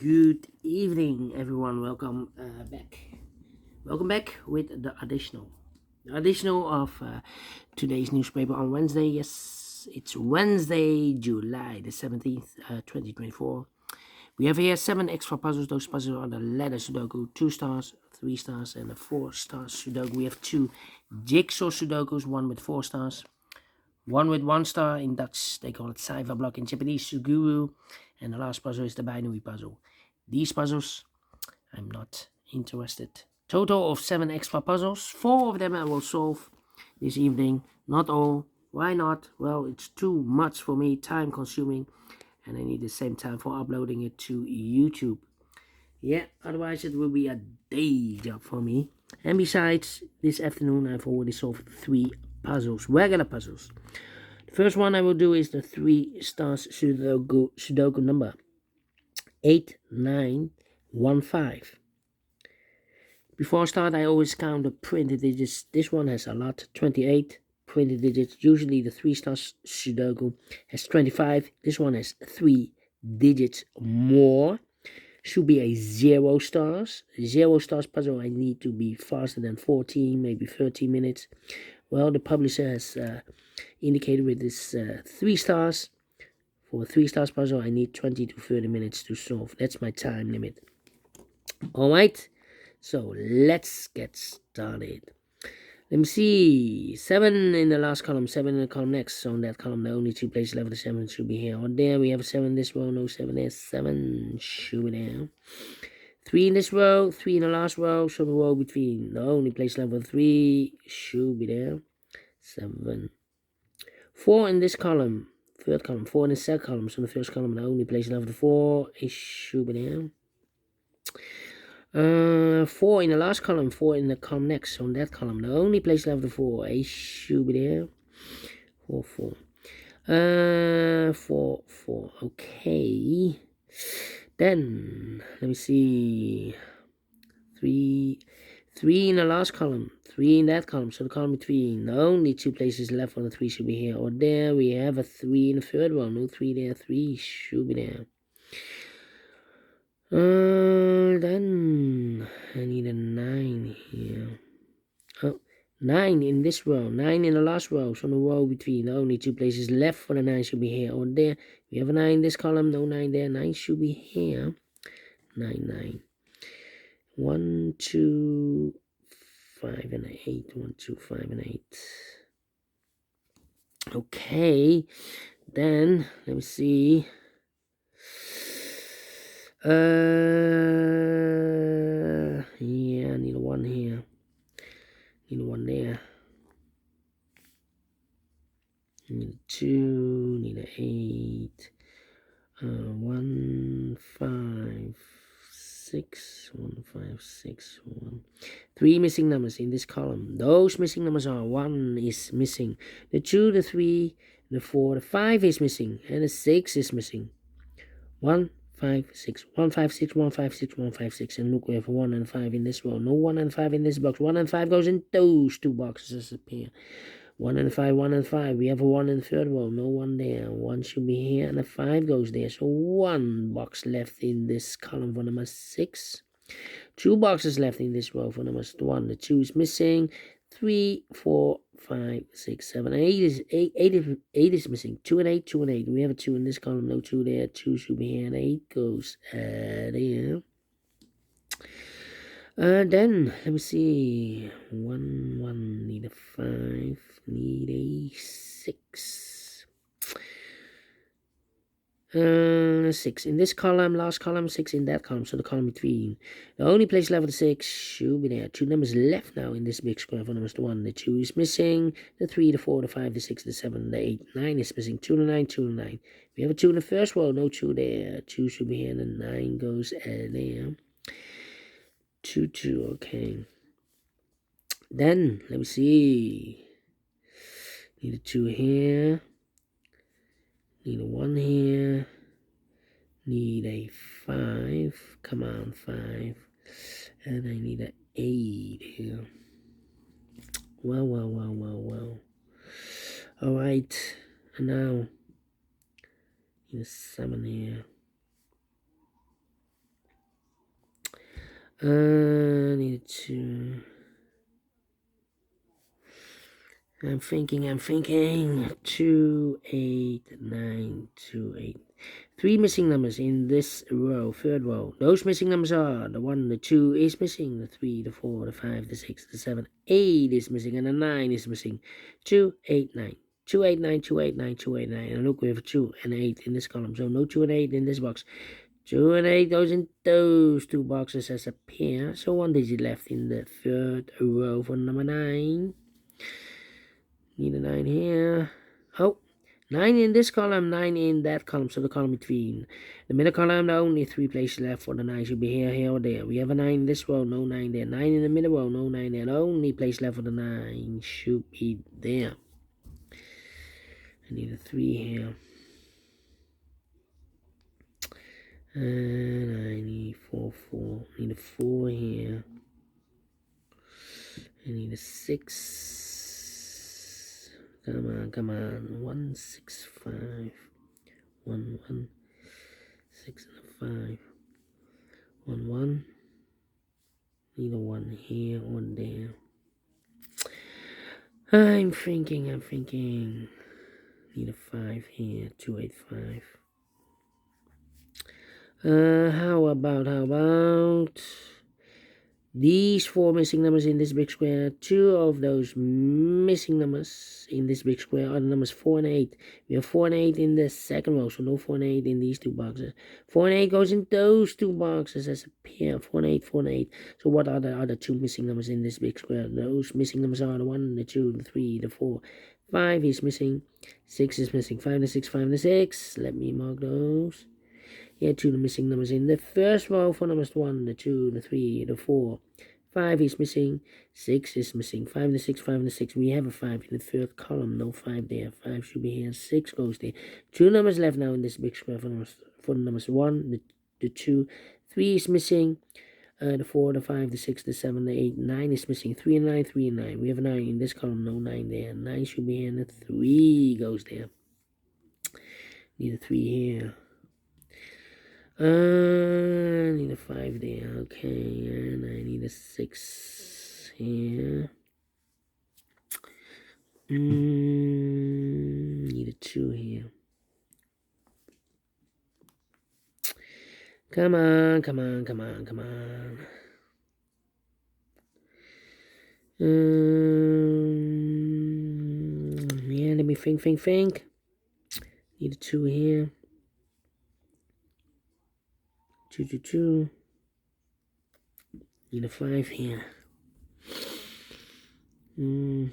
Good evening, everyone. Welcome back. Welcome back with the additional of today's newspaper on Wednesday. Yes, it's Wednesday, July the 17th, 2024. We have here 7 extra puzzles. Those puzzles are the letter Sudoku, 2 stars, 3 stars, and a 4-star Sudoku. We have two jigsaw Sudokus, one with 4 stars, one with 1 star. In Dutch, they call it Cypher Block. In Japanese, Suguru. And the last puzzle is the binary puzzle. These puzzles, I'm not interested. Total of 7 extra puzzles. 4 of them I will solve this evening. Not all. Why not? Well, it's too much for me, time consuming, and I need the same time for uploading it to YouTube. Yeah, otherwise it will be a day job for me. And besides, this afternoon I've already solved 3 puzzles, regular puzzles. The first one I will do is the 3 stars Sudoku number 8915. Before I start, I always count the printed digits. This one has a lot, 28 printed digits. Usually the 3 stars Sudoku has 25. This one has 3 digits more. Should be a 0 stars. 0 stars puzzle, I need to be faster than 14, maybe 30 minutes. Well, the publisher has indicated with this 3 stars. For a 3 stars puzzle, I need 20 to 30 minutes to solve. That's my time limit. Alright, so let's get started. Let me see. 7 in the last column, 7 in the column next. So in that column, the only 2 places left of the 7 should be here. Or there, we have a 7 in this row, no 7 there. 7 should be there. 3 in this row, 3 in the last row. So the row between the only place left of 3 should be there. 7. 4 in this column, third column. 4 in the second column. So in the first column, the only place left of 4 is should be there. 4 in the last column, 4 in the column next. So in that column, the only place left of 4, a should be there. 4, 4. 4, 4. Okay. Then, let me see. 3 in the last column, 3 in that column. So the column between, the only 2 places left on the 3 should be here. Or there, we have a 3 in the third one. No 3 there, 3 should be there. Then I need a 9 here. Oh, 9 in this row, 9 in the last row. So the row between the only 2 places left for the 9 should be here or there. We have a 9 in this column, no 9 there. 9 should be here. 9, 9. 1, 2, 5, and 8. 1, 2, 5, and 8. Okay. Then let me see. Yeah, I need a 1 here. Need a 1 there. Need a 2, need a 8. 1, 5, 6, 1, 5, 6, 1. 3 missing numbers in this column. Those missing numbers are 1 is missing. The 2, the 3, the 4, the 5 is missing. And the 6 is missing. 1, 5, 6, 1, 5, 6, 1, 5, 6, 1, 5, 6. And look, we have 1 and 5 in this row. No 1 and 5 in this box. 1 and 5 goes in those 2 boxes appear. 1 and 5, 1 and 5. We have a 1 in the third row. No 1 there. 1 should be here, and a 5 goes there. So 1 box left in this column for number 6. 2 boxes left in this row for number 1. The 2 is missing. 3, 4, 5, 6, 7, 8 is missing. 2 and 8, 2 and 8. We have a 2 in this column. No 2 there. 2 should be here, and 8 goes there. Then let me see. 1, 1, need a 5, need a 6. 6 in this column, last column, 6 in that column, so the column between. The only place left of the 6 should be there. 2 numbers left now in this big square for numbers 1. The 2 is missing. The 3, the 4, the 5, the 6, the 7, the 8, 9 is missing. 2 and 9, 2 and 9. We have a 2 in the first row, no 2 there. 2 should be here, and the 9 goes there. 2, 2, okay. Then, let me see. Need a 2 here. Need a 1 here. Need a 5. Come on, 5. And I need an 8 here. Well. Alright. And now, need a 7 here. Need to. I'm thinking. 2, 8, 9, 2, 8. 3 missing numbers in this row, third row. Those missing numbers are the 1, the 2 is missing, the 3, the 4, the 5, the 6, the 7, 8 is missing, and the 9 is missing. 2, 8, 9. 2, 8, 9, 2, 8, 9, 2, 8, 9. And look, we have 2 and 8 in this column, so no 2 and 8 in this box. 2 and 8 goes in those two boxes as a pair, so 1 digit left in the third row for number 9. Need a 9 here. Oh, 9 in this column, 9 in that column, so the column between. The middle column, there are only 3 places left for the 9. Should be here, or there. We have a 9 in this row, no 9 there. 9 in the middle row, no 9 there. The only place left for the 9 should be there. I need a 3 here. And I need 4, 4. I need a 4 here. I need a 6. Come on. 1, 6, 5. 1, 1. 6 and a 5. 1, 1. Need a 1 here, 1 there. I'm thinking. Need a 5 here, 2, 8, 5. How about these 4 missing numbers in this big square? 2 of those missing numbers in this big square are the numbers 4 and 8. We have 4 and 8 in the second row, so no 4 and 8 in these 2 boxes. 4 and 8 goes in those 2 boxes as a pair. 4 and 8, 4 and 8. So what are the other 2 missing numbers in this big square? Those missing numbers are the 1, the 2, the 3, the 4. 5 is missing. 6 is missing. 5 and 6, 5 and 6. Let me mark those. Here, 2 missing numbers in the first row for numbers 1, the 2, the 3, the 4. 5 is missing. 6 is missing. 5 and 6, 5 and 6. We have a 5 in the third column. No 5 there. 5 should be here. 6 goes there. 2 numbers left now in this big square for numbers 1, the 2. 3 is missing. The 4, the 5, the 6, the 7, the 8, 9 is missing. 3 and 9, 3 and 9. We have a 9 in this column. No 9 there. 9 should be here. And the 3 goes there. Need a 3 here. I need a 5 there, okay, and I need a 6 here. Need a 2 here. Come on. Yeah, let me think. Need a 2 here. 2. Need a 5 here. Need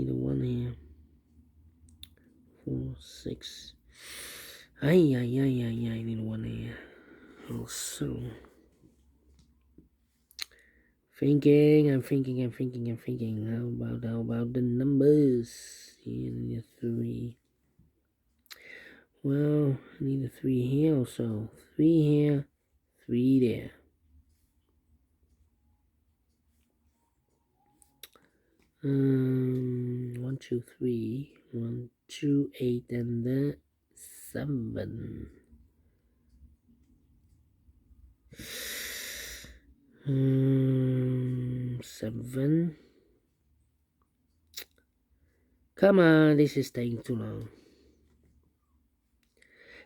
a 1 here. 4, 6. I need a 1 here. Also. Thinking. I'm thinking. How about the numbers? Here, I need a 3. Well, I need a 3 here also. 3 here, 3 there. One, 2, 3. 1, 2, 8, and the 7. 7. Come on, this is taking too long.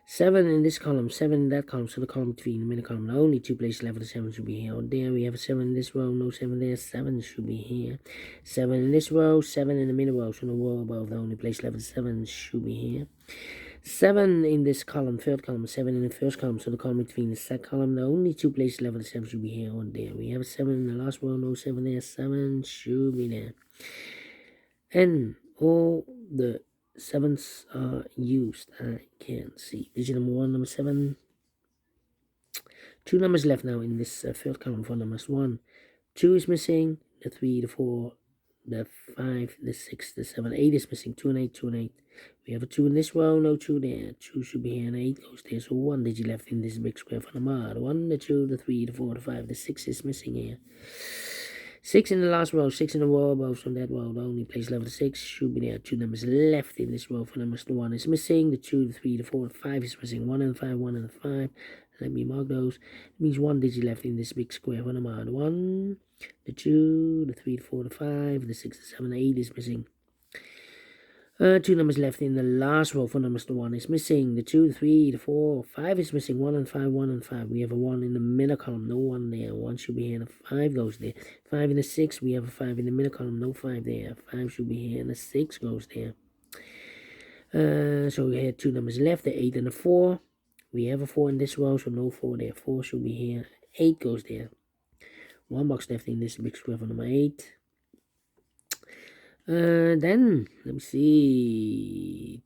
7 in this column, 7 in that column, so the column between the middle column. The only 2 places left for the 7 should be here. Or there, we have a 7 in this row, no 7 there. 7 should be here. 7 in this row, 7 in the middle row, so no row above. The only place left for the 7 should be here. 7 in this column, third column, 7 in the first column, so the column between the second column. The only 2 places left for the 7 should be here or there. We have a 7 in the last row, no 7 there. 7 should be there. And all the 7s are used. I can't see. Digit number 1, number 7. 2 numbers left now in this third column for numbers 1. 2 is missing. The 3, the 4, the 5, the 6, the 7, 8 is missing. 2 and 8, 2 and 8. We have a 2 in this row, no 2 there. 2 should be here and 8 goes there. So 1 digit left in this big square for number 1, the 2, the 3, the 4, the 5, the 6 is missing here. 6 in the last row, 6 in the row above, so that row, the only place level 6 should be there. 2 numbers left in this row. For numbers, the 1 is missing, the 2, the 3, the 4, the 5 is missing. 1 and 5, 1 and 5. Let me mark those. It means 1 digit left in this big square. For number, the 1, the 2, the 3, the 4, the 5, the 6, the 7, the 8 is missing. 2 numbers left in the last row. For numbers, the 1 is missing, the 2, the 3, the 4, 5 is missing. 1 and 5, 1 and 5. We have a 1 in the middle column, no 1 there. 1 should be here, and a 5 goes there. 5 in the 6, we have a 5 in the middle column, no 5 there. 5 should be here, and a 6 goes there. So we had 2 numbers left, the 8 and the 4. We have a 4 in this row, so no 4 there. 4 should be here, 8 goes there. 1 box left in this big square for number 8. Then let me see.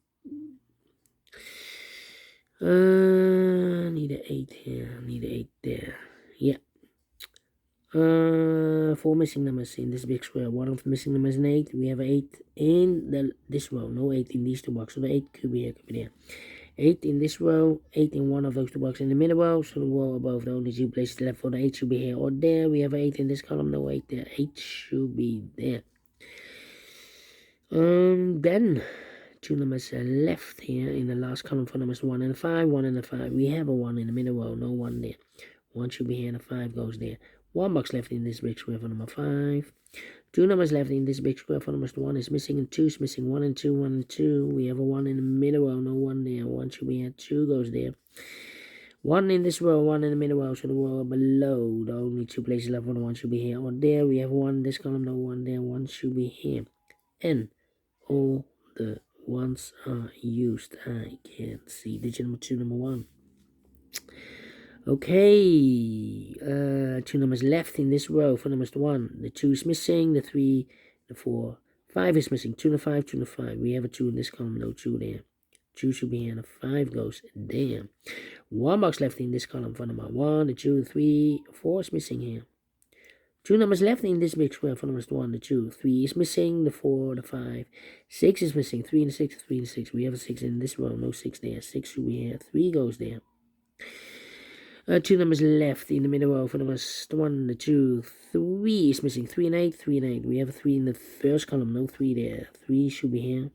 Need an 8 here. Need an 8 there. Yeah. 4 missing numbers in this big square. One of the missing numbers is an 8. We have an 8 in this row. No 8 in these two boxes. So the 8 could be here, could be there. 8 in this row, 8 in one of those two boxes in the middle row. So the row above, the only two places left for the 8 should be here or there. We have an 8 in this column. No 8 there. 8 should be there. Then 2 numbers are left here in the last column for numbers 1 and 5, 1 and 5. We have a 1 in the middle row, no 1 there. 1 should be here and a 5 goes there. 1 box left in this big square for number 5. 2 numbers left in this big square for numbers 1 is missing and 2 is missing. 1 and 2, 1 and 2. We have a 1 in the middle row, no 1 there. 1 should be here, 2 goes there. 1 in this row, 1 in the middle row, so the row below, the only two places left for the 1 should be here or there. We have 1 in this column, no 1 there. 1 should be here. And all the ones are used. I can't see digit number 2, number 1. Okay, 2 numbers left in this row for numbers 1. The 2 is missing, the 3, the 4, 5 is missing. 2 and 5, 2 and 5. We have a 2 in this column, no 2 there. 2 should be here, and a 5 goes there. 1 box left in this column for number 1, the 2, 3, 4 is missing here. 2 numbers left in this big square for numbers 1, the 2, 3 is missing, the 4, the 5, 6 is missing, 3 and 6, 3 and 6. We have a 6 in this row, no 6 there. 6 should be here, 3 goes there. 2 numbers left in the middle row for numbers 1, the 2, 3 is missing, 3 and 8, 3 and 8. We have a 3 in the first column, no 3 there. 3 should be here,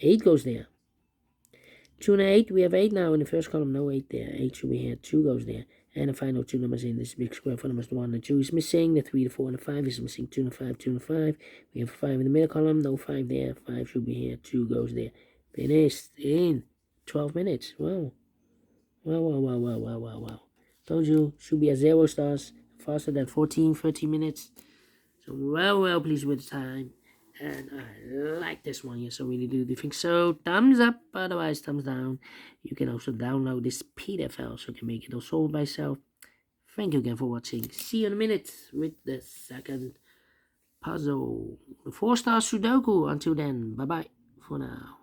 8 goes there. 2 and 8, we have 8 now in the first column, no 8 there. 8 should be here, 2 goes there. And the final 2 numbers in this big square for numbers 1 and 2 is missing, the 3, the 4, and the 5 is missing, 2 and 5, 2 and 5. We have 5 in the middle column, no 5 there. 5 should be here, 2 goes there. Finished in 12 minutes. Wow. Wow. Told you, should be at 0 stars, faster than 14, 13 minutes. So well pleased with the time. And I like this one, yes, I really do. Do you think so? Thumbs up, otherwise thumbs down. You can also download this PDF file so you can make it all solved by yourself. Thank you again for watching. See you in a minute with the second puzzle. The 4 Stars Sudoku. Until then, bye-bye for now.